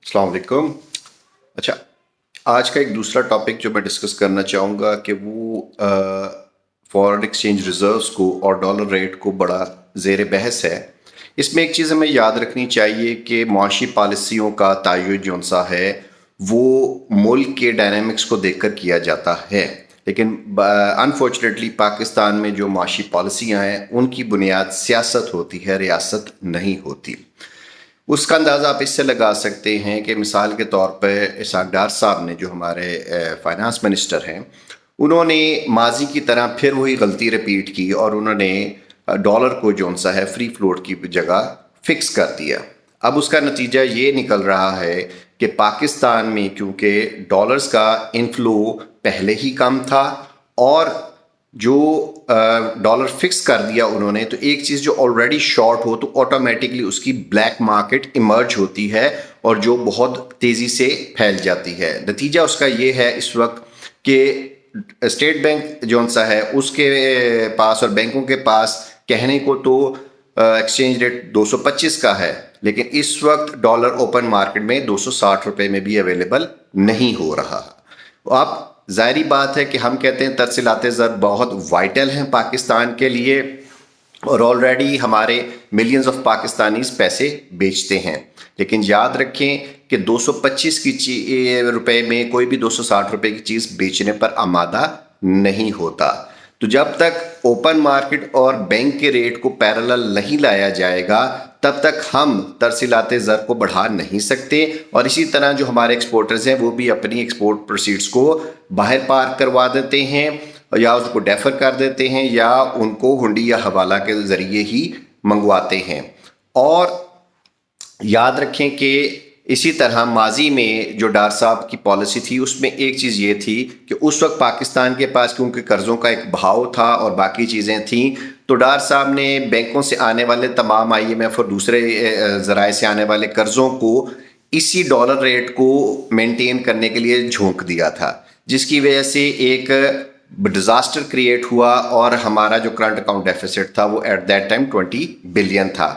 अस्सलाम वालेकुम। अच्छा, आज का एक दूसरा टॉपिक जो मैं डिस्कस करना चाहूँगा कि वो फॉरेन एक्सचेंज रिजर्व्स को और डॉलर रेट को बड़ा ज़ेर बहस है। इसमें एक चीज़ हमें याद रखनी चाहिए कि मुआशी पॉलिसियों का तयन जौन सा है वो मुल्क के डायनामिक्स को देखकर किया जाता है, लेकिन अनफॉर्चुनेटली पाकिस्तान में जो मुआशी पॉलिसियाँ हैं उनकी बुनियाद सियासत होती है, रियासत नहीं होती। उसका अंदाज़ा आप इससे लगा सकते हैं कि मिसाल के तौर पर इसहाक डार साहब ने, जो हमारे फाइनेंस मिनिस्टर हैं, उन्होंने माजी की तरह फिर वही गलती रिपीट की और उन्होंने डॉलर को जौन सा है फ्री फ्लोट की जगह फिक्स कर दिया। अब उसका नतीजा ये निकल रहा है कि पाकिस्तान में क्योंकि डॉलर्स का इनफ्लो पहले ही कम था और जो डॉलर फिक्स कर दिया उन्होंने, तो एक चीज़ जो ऑलरेडी शॉर्ट हो तो ऑटोमेटिकली उसकी ब्लैक मार्केट इमर्ज होती है और जो बहुत तेज़ी से फैल जाती है। नतीजा उसका ये है इस वक्त कि स्टेट बैंक जौन सा है उसके पास और बैंकों के पास कहने को तो एक्सचेंज रेट 225 का है, लेकिन इस वक्त डॉलर ओपन मार्केट में 260 रुपये में भी अवेलेबल नहीं हो रहा। आप ज़ाहरी बात है कि हम कहते हैं तरसीलाते ज़र बहुत वाइटल हैं पाकिस्तान के लिए और ऑलरेडी हमारे मिलियंस ऑफ पाकिस्तानीज पैसे बेचते हैं, लेकिन याद रखें कि 225 की रुपए में कोई भी 260 रुपए की चीज़ बेचने पर आमादा नहीं होता। तो जब तक ओपन मार्केट और बैंक के रेट को पैरेलल नहीं लाया जाएगा तब तक हम तरसीलाते ज़र को बढ़ा नहीं सकते, और इसी तरह जो हमारे एक्सपोर्टर्स हैं वो भी अपनी एक्सपोर्ट प्रोसीड्स को बाहर पार्क करवा देते हैं या उसको डेफर कर देते हैं या उनको हुंडी या हवाला के ज़रिए ही मंगवाते हैं। और याद रखें कि इसी तरह माजी में जो डार साहब की पॉलिसी थी उसमें एक चीज़ ये थी कि उस वक्त पाकिस्तान के पास क्योंकि कर्ज़ों का एक भाव था और बाकी चीज़ें थीं, तो डार साहब ने बैंकों से आने वाले तमाम IMF और दूसरे ज़राए से आने वाले कर्ज़ों को इसी डॉलर रेट को मेंटेन करने के लिए झोंक दिया था, जिसकी वजह से एक डिज़ास्टर क्रिएट हुआ और हमारा जो करंट अकाउंट डेफिसिट था वो एट दैट टाइम 20 बिलियन था।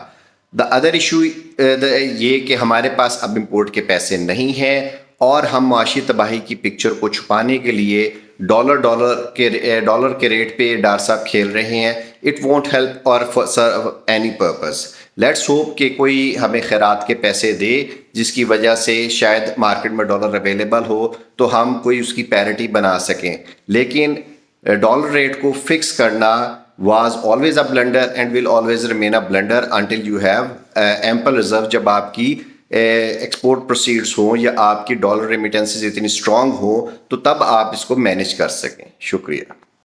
द अदर इशू ये कि हमारे पास अब इंपोर्ट के पैसे नहीं हैं और हम माशी तबाही की पिक्चर को छुपाने के लिए डॉलर के रेट पे डार साहब खेल रहे हैं। इट वोंट हेल्प और serve any purpose. Let's hope कि कोई हमें खैरात के पैसे दे जिसकी वजह से शायद मार्केट में डॉलर अवेलेबल हो तो हम कोई उसकी पैरिटी बना सकें, लेकिन डॉलर रेट को फिक्स करना was always a blunder and will always remain a blunder until you have ample reserve। जब आपकी एक्सपोर्ट प्रोसीड्स हो या आपकी डॉलर रेमिटेंसेस इतनी स्ट्रांग हो तो तब आप इसको मैनेज कर सकें। शुक्रिया।